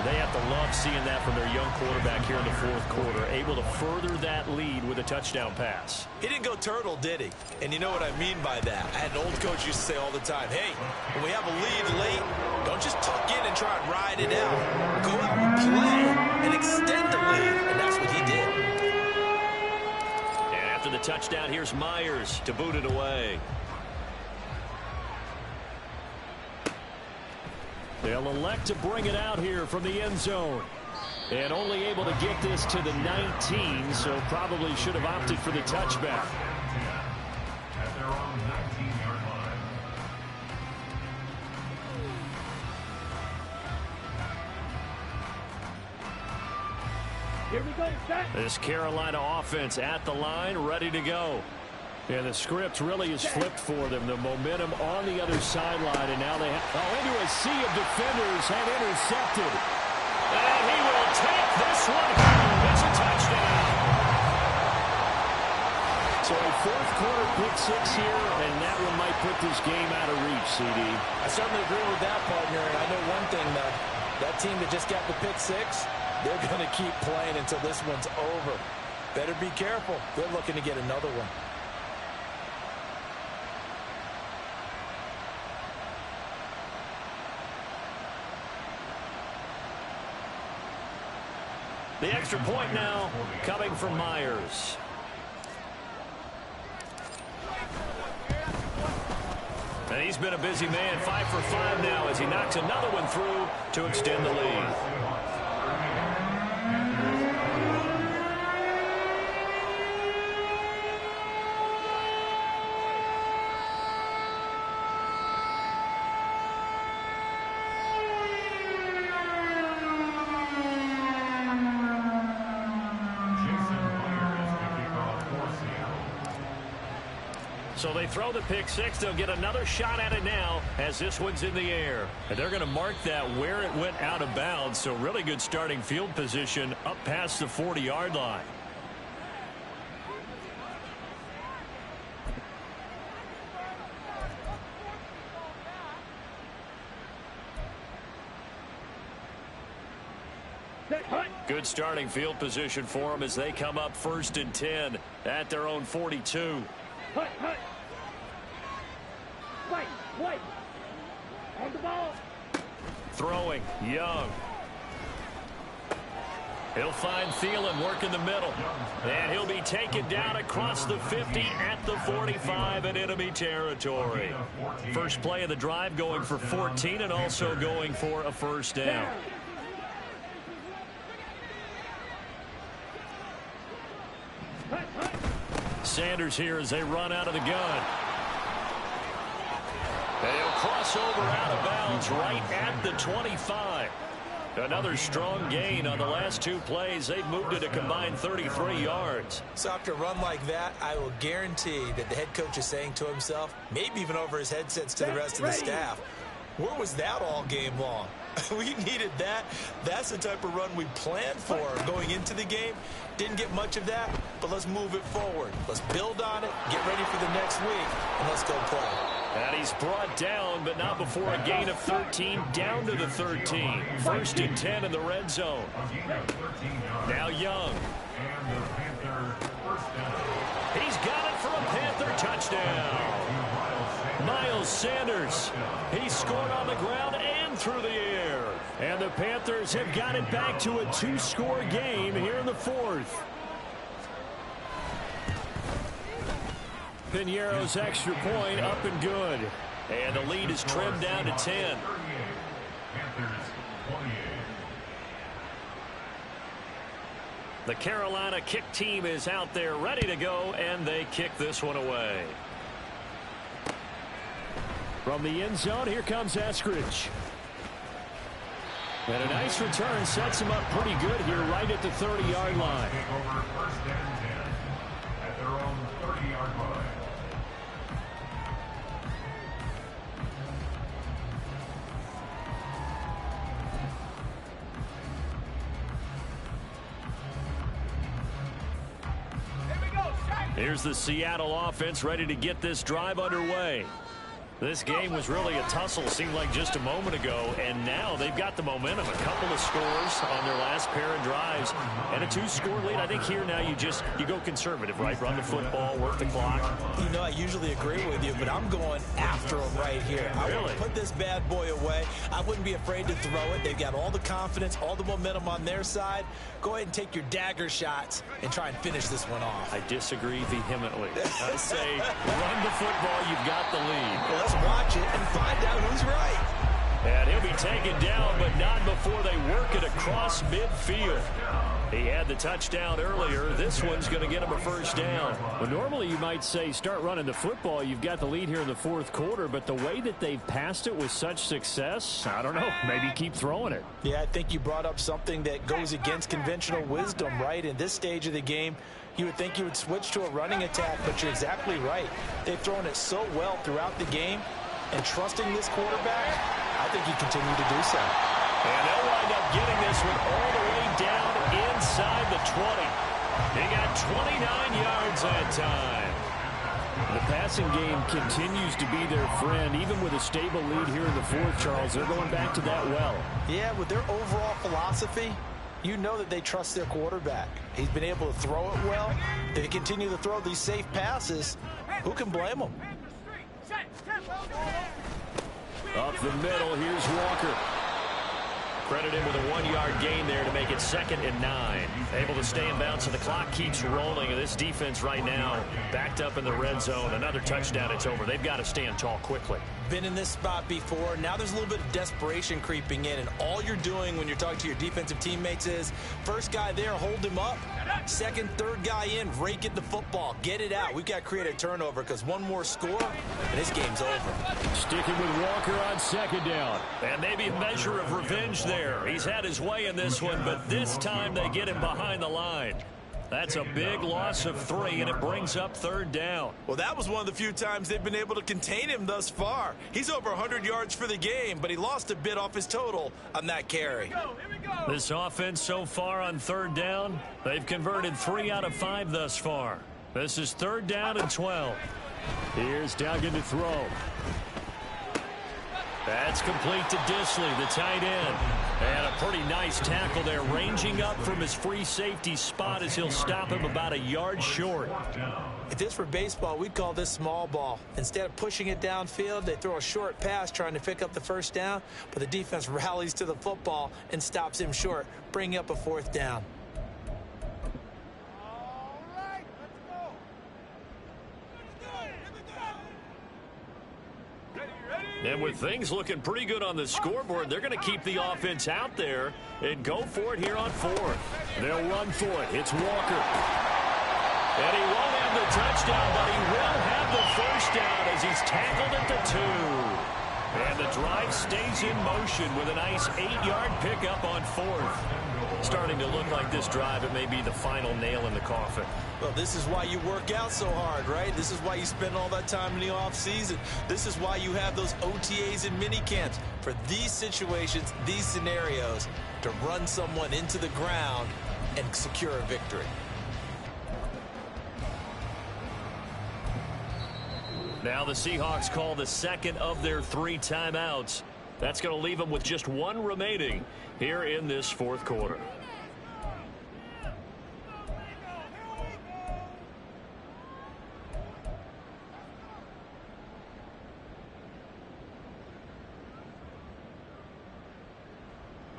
They have to love seeing that from their young quarterback here in the 4th quarter, able to further that lead with a touchdown pass. He didn't go turtle, did he? And you know what I mean by that. I had an old coach used to say all the time, hey, when we have a lead late, don't just tuck in and try and ride it out. Go out and play and extend the lead, and that's what he did. And after the touchdown, here's Myers to boot it away. They'll elect to bring it out here from the end zone. And only able to get this to the 19, so probably should have opted for the touchback. At their own 19-yard line. Here we go, set. This Carolina offense at the line, ready to go. And the script really is flipped for them. The momentum on the other sideline, and now they have into a sea of defenders and intercepted. And he will take this one home. It's a touchdown. So a 4th quarter pick 6 here, and that one might put this game out of reach, CD. I certainly agree with that, partner. And I know one thing, that team that just got the pick 6, they're going to keep playing until this one's over. Better be careful. They're looking to get another one. The extra point now coming from Myers. And he's been a busy man, 5 for 5 now as he knocks another one through to extend the lead. So they throw the pick 6. They'll get another shot at it now as this one's in the air. And they're going to mark that where it went out of bounds. So really good starting field position up past the 40-yard line. Good starting field position for them as they come up 1st and 10 at their own 42. Hut, hut. Wait. On the ball. Throwing, Young. He'll find Thielen working the middle. And he'll be taken down across the 50 at the 45 in enemy territory. First play of the drive going for 14 and also going for a first down. Sanders here as they run out of the gun. They'll cross over out of bounds right at the 25. Another strong gain on the last 2 plays. They've moved it a combined 33 yards. So after a run like that, I will guarantee that the head coach is saying to himself, maybe even over his headsets to the rest of the staff, where was that all game long? We needed that. That's the type of run we planned for going into the game. Didn't get much of that, but let's move it forward. Let's build on it, get ready for the next week, and let's go play. And he's brought down, but not before a gain of 13, down to the 13. 1st and 10 in the red zone. Now Young. He's got it for a Panther touchdown. Miles Sanders. He scored on the ground and through the air. And the Panthers have got it back to a 2-score game here in the 4th. Piñeiro's extra point up and good. And the lead is trimmed down to 10. The Carolina kick team is out there ready to go, and they kick this one away. From the end zone, here comes Eskridge. And a nice return sets him up pretty good here right at the 30-yard line. At their own 30-yard line. Here's the Seattle offense ready to get this drive underway. This game was really a tussle, seemed like just a moment ago, and now they've got the momentum. A couple of scores on their last pair of drives, and a 2-score lead. I think here now you go conservative, right? Run the football, work the clock. You know, I usually agree with you, but I'm going after them right here. I want to put this bad boy away. I wouldn't be afraid to throw it. They've got all the confidence, all the momentum on their side. Go ahead and take your dagger shots and try and finish this one off. I disagree vehemently. I say run the football, you've got the lead. Well, let's watch it and find out who's right. And he'll be taken down, but not before they work it across midfield. He had the touchdown earlier. This one's going to get him a 1st down. Well, normally you might say start running the football. You've got the lead here in the 4th quarter, but the way that they've passed it with such success, I don't know, maybe keep throwing it. Yeah, I think you brought up something that goes against conventional wisdom, right? In this stage of the game, you would think you would switch to a running attack, but you're exactly right. They've thrown it so well throughout the game, and trusting this quarterback, I think you continue to do so. And they'll wind up getting this one all the way down inside the 20. They got 29 yards that time. The passing game continues to be their friend, even with a stable lead here in the 4th, Charles. They're going back to that well. Yeah, with their overall philosophy, you know that they trust their quarterback. He's been able to throw it well. They continue to throw these safe passes. Who can blame them? Up the middle, here's Walker. Credit him with a 1-yard gain there to make it 2nd and 9. Able to stay in bounds, so the clock keeps rolling. And this defense right now backed up in the red zone. Another touchdown, it's over. They've got to stand tall quickly. Been in this spot before. Now there's a little bit of desperation creeping in, and all you're doing when you're talking to your defensive teammates is first guy there, hold him up. Second, third guy in, rake at the football. Get it out. We've got to create a turnover because one more score, and this game's over. Sticking with Walker on 2nd down. And maybe a measure of revenge there. He's had his way in this one, but this time they get him behind the line. That's a big loss of 3, and it brings up 3rd down. Well, that was one of the few times they've been able to contain him thus far. He's over 100 yards for the game, but he lost a bit off his total on that carry. This offense so far on 3rd down, they've converted 3 out of 5 thus far. This is 3rd down and 12. Here's Duggan to throw. That's complete to Disley, the tight end. And a pretty nice tackle there, ranging up from his free safety spot as he'll stop him about a yard short. If this were baseball, we'd call this small ball. Instead of pushing it downfield, they throw a short pass trying to pick up the 1st down, but the defense rallies to the football and stops him short, bringing up a 4th down. And with things looking pretty good on the scoreboard, they're going to keep the offense out there and go for it here on 4th. They'll run for it. It's Walker. And he won't have have the touchdown, but he will have the first down as he's tackled at the 2. And the drive stays in motion with a nice 8-yard pickup on 4th. Starting to look like this drive, it may be the final nail in the coffin. Well, this is why you work out so hard, right? This is why you spend all that time in the offseason. This is why you have those OTAs and mini camps. For these situations, these scenarios, to run someone into the ground and secure a victory. Now the Seahawks call the second of their 3 timeouts. That's going to leave them with just 1 remaining here in this 4th quarter.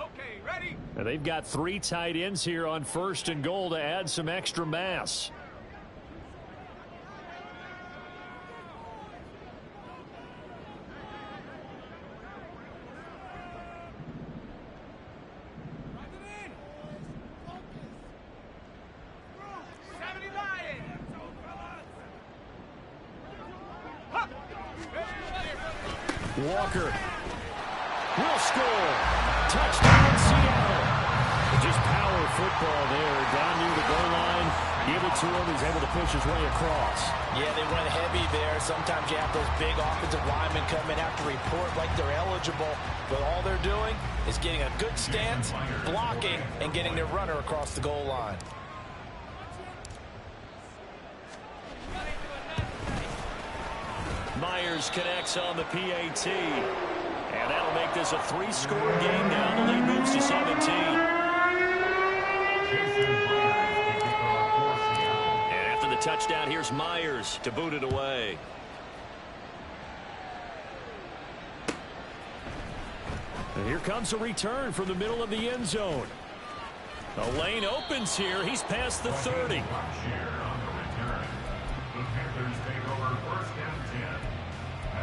Okay, ready? And they've got 3 tight ends here on 1st and goal to add some extra mass. Walker will score. Touchdown, Seattle. Just power football there. Down near the goal line. Give it to him. He's able to push his way across. Yeah, they run heavy there. Sometimes you have those big offensive linemen come in, have to report like they're eligible. But all they're doing is getting a good stance, blocking, and getting their runner across the goal line. Myers connects on the PAT. And that'll make this a 3-score game now. The lead moves to 17. And after the touchdown, here's Myers to boot it away. And here comes a return from the middle of the end zone. The lane opens here. He's past the 30.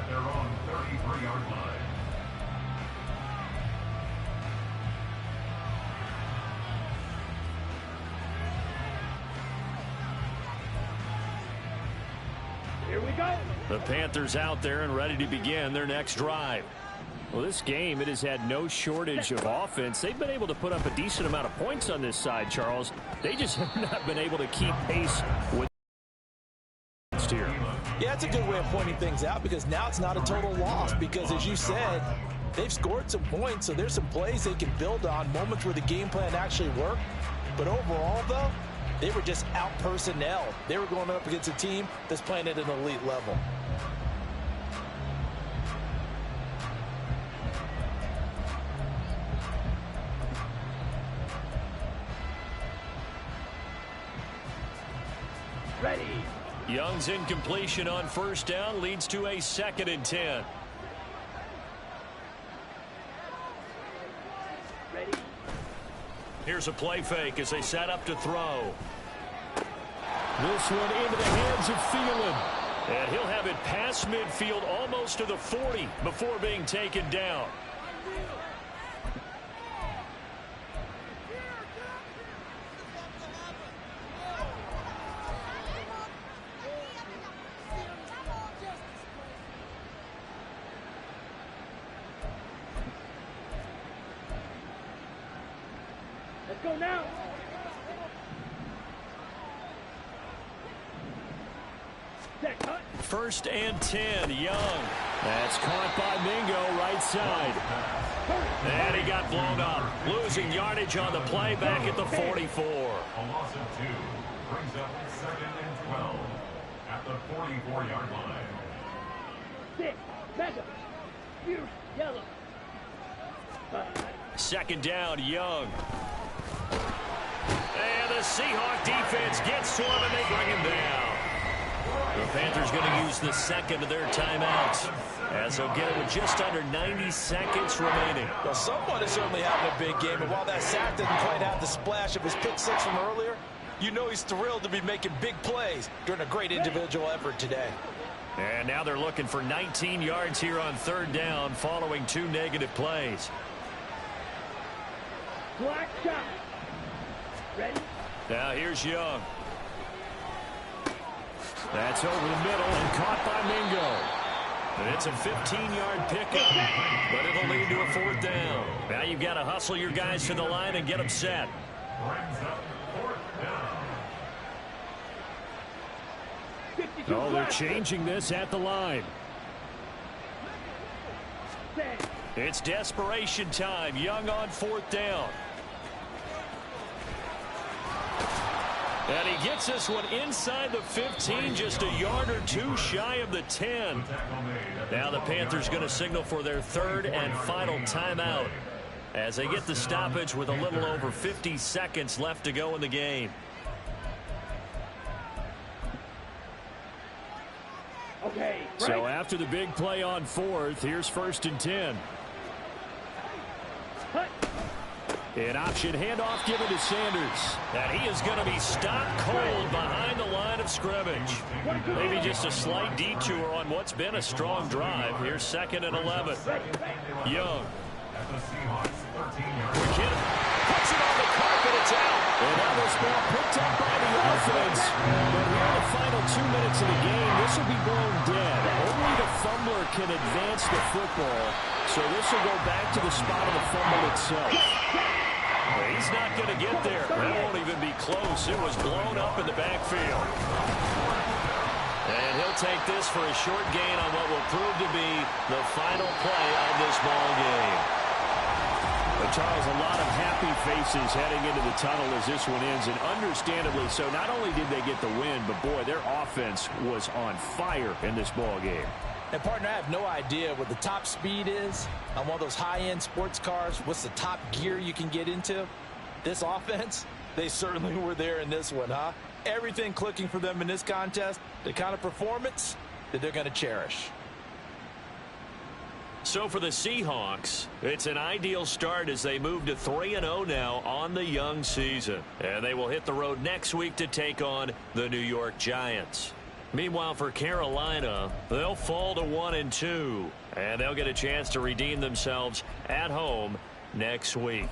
Their own 33-yard line. Here we go. The Panthers out there and ready to begin their next drive. Well, this game, it has had no shortage of offense. They've been able to put up a decent amount of points on this side, Charles. They just have not been able to keep pace with here. Yeah, it's a good way of pointing things out because now it's not a total loss because, as you said, they've scored some points, so there's some plays they can build on, moments where the game plan actually worked. But overall, though, they were just out-personnel. They were going up against a team that's playing at an elite level. Ready. Young's incompletion on 1st down leads to a 2nd and 10. Ready. Here's a play fake as they set up to throw. This one into the hands of Thielen. And he'll have it past midfield almost to the 40 before being taken down. Let's go now. Set cut. 1st and 10, Young. That's caught by Mingo, right side. And he got blown up. Losing yardage on the play back at the 44. A loss of 2 brings up 2nd and 12 at the 44-yard line. 6. Mega. Fierce. Yellow. 2nd down, Young. And the Seahawk defense gets to him and they bring him down. The Panthers going to use the 2nd of their timeouts as they'll get it with just under 90 seconds remaining. Well, someone is certainly having a big game, and while that sack doesn't quite have the splash of his pick 6 from earlier, you know he's thrilled to be making big plays during a great individual effort today. And now they're looking for 19 yards here on 3rd down following 2 negative plays. Black shot. Ready. Now here's Young. That's over the middle and caught by Mingo. And it's a 15-yard pickup, but it'll lead to a 4th down. Now you've got to hustle your guys to the line and get them set. Oh, they're changing this at the line. It's desperation time. Young on 4th down. And he gets this one inside the 15, just a yard or two shy of the 10. Now the Panthers going to signal for their 3rd and final timeout as they get the stoppage with a little over 50 seconds left to go in the game. Okay, so after the big play on 4th, here's 1st and 10. An option handoff given to Sanders. And he is going to be stopped cold behind the line of scrimmage. Maybe just a slight detour on what's been a strong drive. Here's 2nd and 11. Young. McKinnon puts it on the carpet. It's out. And now this ball picked up by the offense. But here in the final 2 minutes of the game, this will be blown dead. Only the fumbler can advance the football. So this will go back to the spot of the fumble itself. He's not going to get there. That won't even be close. It was blown up in the backfield. And he'll take this for a short gain on what will prove to be the final play of this ball game. But Charles, a lot of happy faces heading into the tunnel as this one ends, and understandably so. Not only did they get the win, but boy, their offense was on fire in this ball game. And, partner, I have no idea what the top speed is on one of those high-end sports cars. What's the top gear you can get into? This offense, they certainly were there in this one, huh? Everything clicking for them in this contest, the kind of performance that they're going to cherish. So for the Seahawks, it's an ideal start as they move to 3-0 now on the young season. And they will hit the road next week to take on the New York Giants. Meanwhile, for Carolina, they'll fall to 1-2, and they'll get a chance to redeem themselves at home next week.